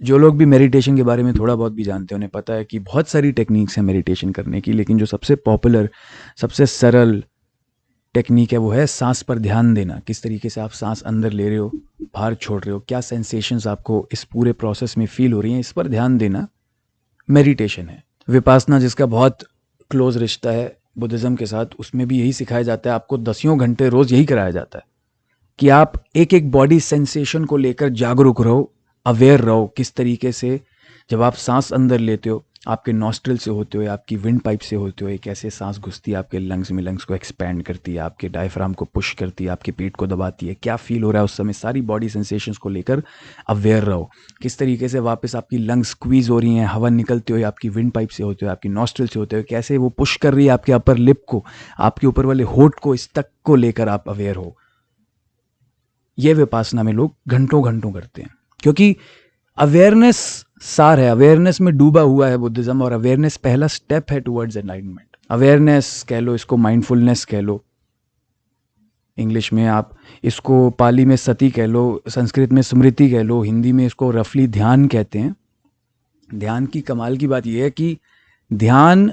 जो लोग भी मेडिटेशन के बारे में थोड़ा बहुत भी जानते हैं उन्हें पता है कि बहुत सारी टेक्निक्स हैं मेडिटेशन करने की, लेकिन जो सबसे पॉपुलर, सबसे सरल टेक्निक है वो है सांस पर ध्यान देना। किस तरीके से आप सांस अंदर ले रहे हो, बाहर छोड़ रहे हो, क्या सेंसेशंस आपको इस पूरे प्रोसेस में फील हो रही हैं, इस पर ध्यान देना मेडिटेशन है। विपासना, जिसका बहुत क्लोज रिश्ता है बुद्धिज़्म के साथ, उसमें भी यही सिखाया जाता है। आपको दसियों घंटे रोज़ यही कराया जाता है कि आप एक एक बॉडी सेंसेशन को लेकर जागरूक रहो, अवेयर रहो। किस तरीके से जब आप सांस अंदर लेते हो, आपके नॉस्ट्रिल से होते हुए, आपकी विंड पाइप से होते हुए कैसे सांस घुसती है आपके लंग्स में, लंग्स को एक्सपैंड करती है, आपके डायफ्राम को पुश करती है, आपके पेट को दबाती है, क्या फील हो रहा है उस समय, सारी बॉडी सेंसेशंस को लेकर अवेयर रहो। किस तरीके से वापस आपकी लंग्स स्क्वीज हो रही हैं, हवा निकलते हुए आपकी विंड पाइप से होते हुए, आपकी नॉस्ट्रिल से होते हुए, कैसे वो पुश कर रही है आपके अपर लिप को, आपके ऊपर वाले होठ को, इस तक को लेकर आप अवेयर हो। ये विपासना में लोग घंटों घंटों करते हैं, क्योंकि अवेयरनेस सार है, अवेयरनेस में डूबा हुआ है बुद्धिज्म, और अवेयरनेस पहला स्टेप है टुवर्ड्स एनलाइटमेंट। अवेयरनेस कह लो, इसको माइंडफुलनेस कह लो, इंग्लिश में आप इसको, पाली में सती कह लो, संस्कृत में स्मृति कह लो, हिंदी में इसको रफली ध्यान कहते हैं। ध्यान की कमाल की बात यह है कि ध्यान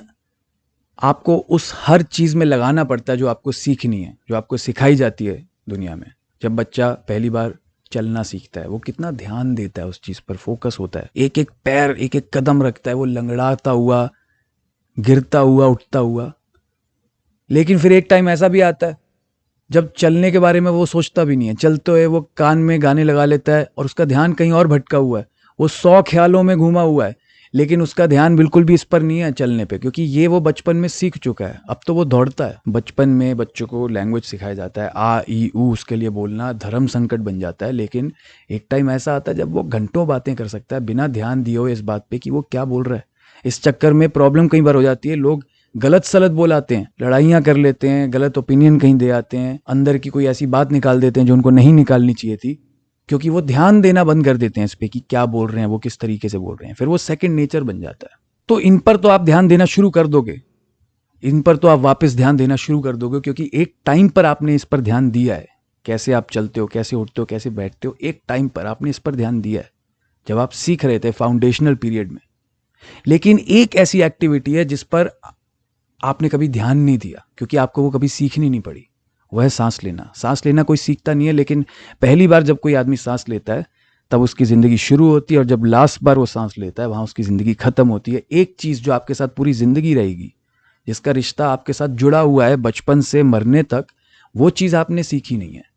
आपको उस हर चीज़ में लगाना पड़ता है जो आपको सीखनी है, जो आपको सिखाई जाती है दुनिया में। जब बच्चा पहली बार चलना सीखता है, वो कितना ध्यान देता है, उस चीज़ पर फोकस होता है, एक एक पैर, एक एक कदम रखता है, वो लंगड़ाता हुआ, गिरता हुआ, उठता हुआ। लेकिन फिर एक टाइम ऐसा भी आता है जब चलने के बारे में वो सोचता भी नहीं है, चलते हुए वो कान में गाने लगा लेता है और उसका ध्यान कहीं और भटका हुआ है, वो 100 ख्यालों में घूमा हुआ है, लेकिन उसका ध्यान बिल्कुल भी इस पर नहीं है चलने पे, क्योंकि ये वो बचपन में सीख चुका है। अब तो वो दौड़ता है। बचपन में बच्चों को लैंग्वेज सिखाया जाता है, आ ई ऊ, उसके लिए बोलना धर्म संकट बन जाता है। लेकिन एक टाइम ऐसा आता है जब वो घंटों बातें कर सकता है बिना ध्यान दिए हुए इस बात पे कि वो क्या बोल रहा है। इस चक्कर में प्रॉब्लम कई बार हो जाती है, लोग गलत सलत बोल आते हैं, लड़ाइयाँ कर लेते हैं, गलत ओपिनियन कहीं दे आते हैं, अंदर की कोई ऐसी बात निकाल देते हैं जो उनको नहीं निकालनी चाहिए थी, क्योंकि वो ध्यान देना बंद कर देते हैं इस पे कि क्या बोल रहे हैं, वो किस तरीके से बोल रहे हैं। फिर वो सेकंड नेचर बन जाता है। तो इन पर तो आप ध्यान देना शुरू कर दोगे, इन पर तो आप वापस ध्यान देना शुरू कर दोगे, क्योंकि एक टाइम पर आपने इस पर ध्यान दिया है। कैसे आप चलते हो, कैसे उठते हो, कैसे बैठते हो, एक टाइम पर आपने इस पर ध्यान दिया है जब आप सीख रहे थे फाउंडेशनल पीरियड में। लेकिन एक ऐसी एक्टिविटी है जिस पर आपने कभी ध्यान नहीं दिया, क्योंकि आपको वो कभी सीखनी नहीं पड़ी, वह है सांस लेना। सांस लेना कोई सीखता नहीं है, लेकिन पहली बार जब कोई आदमी सांस लेता है तब उसकी ज़िंदगी शुरू होती है, और जब लास्ट बार वो सांस लेता है वहाँ उसकी ज़िंदगी ख़त्म होती है। एक चीज़ जो आपके साथ पूरी ज़िंदगी रहेगी, जिसका रिश्ता आपके साथ जुड़ा हुआ है बचपन से मरने तक, वो चीज़ आपने सीखी नहीं है,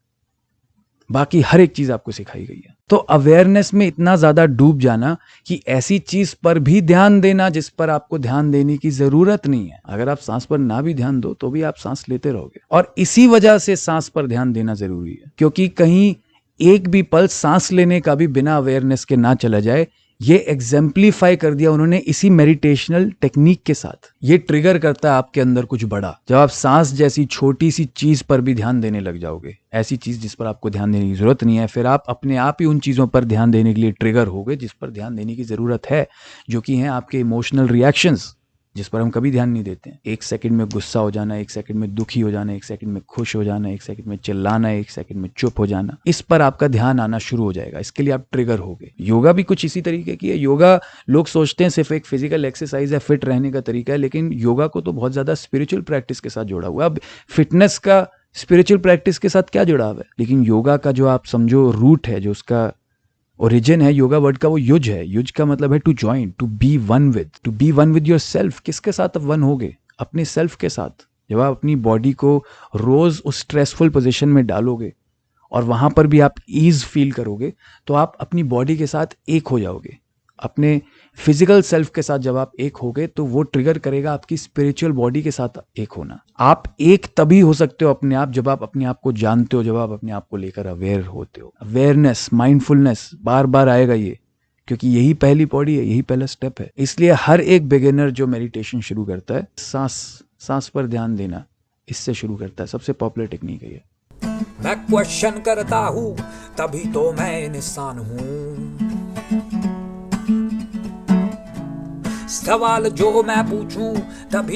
बाकी हर एक चीज़ आपको सिखाई गई है। तो अवेयरनेस में इतना ज़्यादा डूब जाना कि ऐसी चीज़ पर भी ध्यान देना जिस पर आपको ध्यान देने की ज़रूरत नहीं है। अगर आप सांस पर ना भी ध्यान दो तो भी आप सांस लेते रहोगे, और इसी वजह से सांस पर ध्यान देना ज़रूरी है, क्योंकि कहीं एक भी पल सांस लेने का भी बिना अवेयरनेस के ना चला जाए। ये एग्जाम्प्लीफाई कर दिया उन्होंने इसी मेडिटेशनल टेक्निक के साथ। ये ट्रिगर करता है आपके अंदर कुछ बड़ा, जब आप सांस जैसी छोटी सी चीज पर भी ध्यान देने लग जाओगे, ऐसी चीज जिस पर आपको ध्यान देने की जरूरत नहीं है, फिर आप अपने आप ही उन चीजों पर ध्यान देने के लिए ट्रिगर होगे जिस पर ध्यान देने की जरूरत है, जो कि हैं आपके इमोशनल रिएक्शंस, जिस पर हम कभी ध्यान नहीं देते हैं। एक सेकंड में गुस्सा हो जाना, एक सेकंड में दुखी हो जाना, एक सेकंड में खुश हो जाना, एक सेकंड में चिल्लाना, एक सेकंड में चुप हो जाना, इस पर आपका ध्यान आना शुरू हो जाएगा। इसके लिए आप ट्रिगर होगे। योगा भी कुछ इसी तरीके की है। योगा लोग सोचते हैं सिर्फ एक फिजिकल एक्सरसाइज है, फिट रहने का तरीका है, लेकिन योगा को तो बहुत ज़्यादा स्पिरिचुअल प्रैक्टिस के साथ जोड़ा हुआ है। अब फिटनेस का स्पिरिचुअल प्रैक्टिस के साथ क्या जुड़ा हुआ है, लेकिन योगा का जो आप समझो रूट है, जो उसका ओरिजिन है योगा वर्ड का, वो युज है। युज का मतलब है to join, to be one with yourself. किसके साथ आप वन होगे? अपने सेल्फ के साथ। जब आप अपनी बॉडी को रोज उस स्ट्रेसफुल पोजीशन में डालोगे और वहां पर भी आप ईज फील करोगे, तो आप अपनी बॉडी के साथ एक हो जाओगे। अपने फिजिकल सेल्फ के साथ जब आप एक होगे तो वो ट्रिगर करेगा आपकी स्पिरिचुअल बॉडी के साथ एक होना। आप एक तभी हो सकते हो अपने आप जब आप अपने आप को जानते हो, जब आप अपने आप को लेकर अवेयर होते हो। अवेयरनेस, माइंडफुलनेस बार बार आएगा ये, क्योंकि यही पहली पौड़ी है, यही पहला स्टेप है। इसलिए हर एक बिगिनर जो मेडिटेशन शुरू करता है, सांस पर ध्यान देना, इससे शुरू करता है। सबसे पॉपुलर टेक्निक है ये। मैं क्वेश्चन करता हूँ तभी तो मैं इंसान हूँ। सवाल जो मैं पूछूं तभी